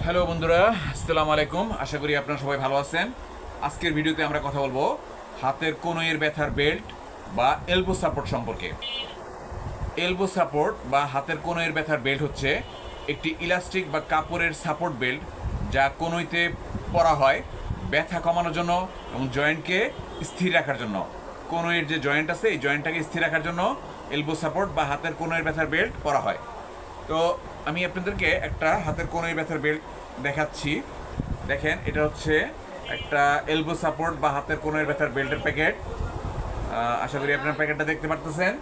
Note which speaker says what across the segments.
Speaker 1: Hello বন্ধুরা, আসসালামু আলাইকুম। আশা করি আপনারা সবাই ভালো আছেন। আজকের ভিডিওতে আমরা কথা বলবো হাতের কনুইয়ের ব্যথার বেল্ট বা এলবো সাপোর্ট সম্পর্কে। এলবো সাপোর্ট বা হাতের কনুইয়ের ব্যথার বেল্ট হচ্ছে একটি ইলাস্টিক বা কাপড়ের সাপোর্ট বেল্ট যা কনুইতে পরা হয় ব্যথা কমানোর জন্য এবং জয়েন্টকে স্থির রাখার জন্য। কনুইয়ের যে জয়েন্ট আছে এই জয়েন্টটাকে স্থির রাখার জন্য এলবো সাপোর্ট বা হাতের কনুইয়ের ব্যথার বেল্ট পরা হয়। তো আমি আপনাদেরকে একটা হাতের কনুই ব্যথার বেল্ট দেখাচ্ছি। দেখেন, এটা হচ্ছে একটা এলবো সাপোর্ট বা হাতের কনুই ব্যথার বেল্টের প্যাকেট। আশা করি আপনার প্যাকেটটা দেখতে পারতেছেন।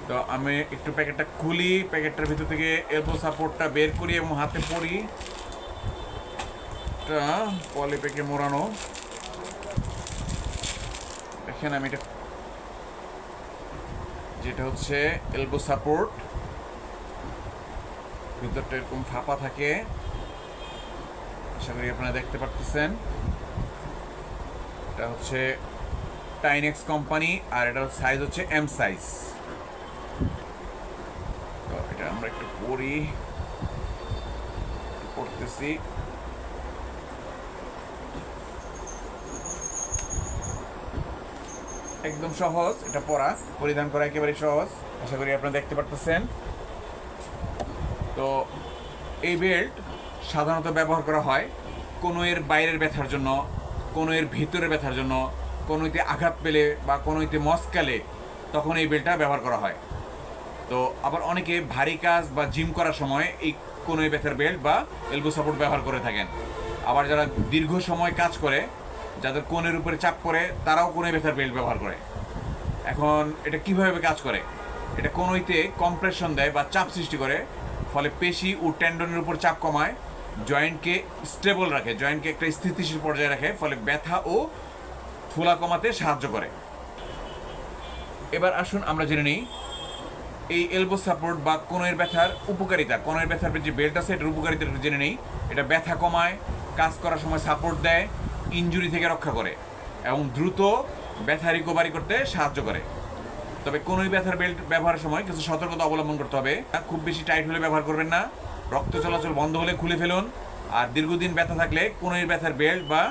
Speaker 1: তো আমি একটু প্যাকেটটা খুলি, প্যাকেটটার ভিতর থেকে এলবো সাপোর্টটা বের করি এবং হাতে পরি। এটা পলিপ্যাকে মোড়ানো। দেখেন, আমি এটা যেটা হচ্ছে এলবো সাপোর্ট, ভিতরটা এরকম ফাঁপা থাকে। আশা করি আপনারা দেখতে পারতেছেন। এটা হচ্ছে টাইনেক্স কোম্পানি আর এটার সাইজ হচ্ছে এম সাইজ। তো এটা আমরা একটু পড়তেছি। একদম সহজ এটা পরা, পরিধান করা একেবারে সহজ। আশা করি আপনারা দেখতে পারতেছেন। তো এই বেল্ট সাধারণত ব্যবহার করা হয় কনুইয়ের বাইরের ব্যথার জন্য, কনুইয়ের ভিতরের ব্যথার জন্য। কনুইতে আঘাত পেলে বা কনুইতে মচকালে তখন এই বেল্টটা ব্যবহার করা হয়। তো আবার অনেকে ভারী কাজ বা জিম করার সময় এই কনুই ব্যথার বেল্ট বা এলবো সাপোর্ট ব্যবহার করে থাকেন। আবার যারা দীর্ঘ সময় কাজ করে, যাদের কোণের উপরে চাপ পড়ে, তারাও কনুই ব্যথার বেল্ট ব্যবহার করে। এখন এটা কিভাবে কাজ করে? এটা কনুইতে কম্প্রেশন দেয় বা চাপ সৃষ্টি করে, ফলে পেশি ও টেন্ডনের উপর চাপ কমায়, জয়েন্টকে স্টেবল রাখে, জয়েন্টকে একটা স্থিতিশীল পর্যায়ে রাখে, ফলে ব্যথা ও ফুলা কমাতে সাহায্য করে। এবার আসুন আমরা জেনে নিই এই এলবো সাপোর্ট বা কনুইয়ের ব্যথার উপকারিতা। কনুইয়ের ব্যথার যে বেল্ট আছে এটার উপকারিতা একটু জেনে নিই। এটা ব্যথা কমায়, কাজ করার সময় সাপোর্ট দেয়, ইনজুরি থেকে রক্ষা করে এবং দ্রুত ব্যথা রিকভারি করতে সাহায্য করে। তবে কনুই ব্যথার বেল্ট ব্যবহারের সময় কিছু সতর্কতা অবলম্বন করতে হবে। খুব বেশি টাইট হলে ব্যবহার করবেন না, রক্ত চলাচল বন্ধ হলে খুলে ফেলুন। আর দীর্ঘদিন ব্যথা থাকলে কনুই ব্যথার বেল্ট বা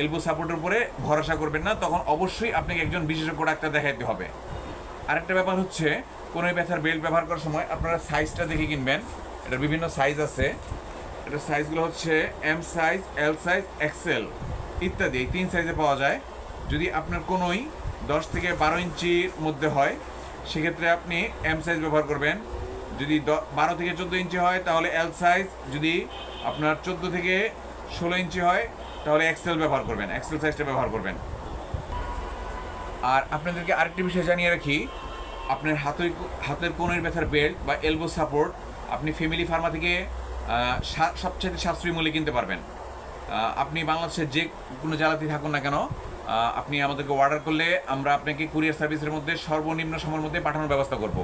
Speaker 1: এলবো সাপোর্টের উপরে ভরসা করবেন না, তখন অবশ্যই আপনাকে একজন বিশেষজ্ঞ ডাক্তার দেখাতে হবে। আরেকটা ব্যাপার হচ্ছে, কনুই ব্যথার বেল্ট ব্যবহার করার সময় আপনারা সাইজটা দেখে কিনবেন। এটার বিভিন্ন সাইজ আছে। এটার সাইজগুলো হচ্ছে M size, L size, XL ইত্যাদি, এই 3 সাইজে পাওয়া যায়। যদি আপনার কনুই 10 থেকে 12 ইঞ্চির মধ্যে হয় সেক্ষেত্রে আপনি এম সাইজ ব্যবহার করবেন। যদি 12 থেকে 14 ইঞ্চি হয় তাহলে এল সাইজ। যদি আপনার 14 থেকে 16 ইঞ্চি হয় তাহলে এক্সেল ব্যবহার করবেন, এক্সেল সাইজটা ব্যবহার করবেন। আর আপনাদেরকে আরেকটি বিষয় জানিয়ে রাখি, আপনার হাতের কনুইয়ের ব্যথার বেল্ট বা এলবো সাপোর্ট আপনি ফ্যামিলি ফার্মা থেকে সবচেয়ে সাশ্রয়ী মূল্যে কিনতে পারবেন। আপনি বাংলাদেশের যে কোনো জেলাতেই থাকুন না কেন, আপনি আমাদেরকে অর্ডার করলে আমরা আপনাকে কুরিয়ার সার্ভিসের মধ্যে সর্বনিম্ন সময়ের মধ্যে পাঠানোর ব্যবস্থা করব।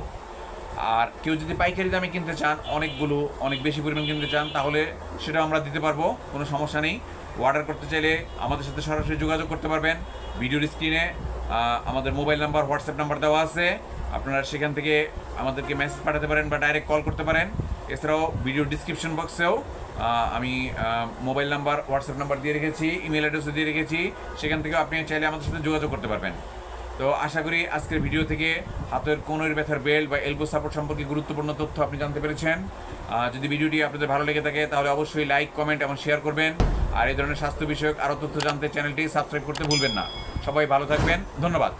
Speaker 1: আর কেউ যদি পাইকারি দামে কিনতে চান, অনেক বেশি পরিমাণ কিনতে চান, তাহলে সেটাও আমরা দিতে পারবো, কোনো সমস্যা নেই। অর্ডার করতে চাইলে আমাদের সাথে সরাসরি যোগাযোগ করতে পারবেন। ভিডিওর স্ক্রিনে আমাদের মোবাইল নাম্বার, হোয়াটসঅ্যাপ নাম্বার দেওয়া আছে। আপনারা সেখান থেকে আমাদেরকে মেসেজ পাঠাতে পারেন বা ডাইরেক্ট কল করতে পারেন। এছাড়াও ভিডিও ডিসক্রিপশন বক্সেও আমি মোবাইল নাম্বার, হোয়াটসঅ্যাপ নাম্বার দিয়ে রেখেছি, ইমেল অ্যাড্রেসও দিয়ে রেখেছি। সেখান থেকেও আপনি চাইলে আমাদের সাথে যোগাযোগ করতে পারবেন। তো আশা করি আজকের ভিডিও থেকে হাতের কনুইয়ের ব্যথার বেল্ট বা এলবো সাপোর্ট সম্পর্কে গুরুত্বপূর্ণ তথ্য আপনি জানতে পেরেছেন। যদি ভিডিওটি আপনাদের ভালো লেগে থাকে তাহলে অবশ্যই লাইক, কমেন্ট এবং শেয়ার করবেন। আর এই ধরনের স্বাস্থ্য বিষয়ক আরও তথ্য জানতে চ্যানেলটি সাবস্ক্রাইব করতে ভুলবেন না। সবাই ভালো থাকবেন, ধন্যবাদ।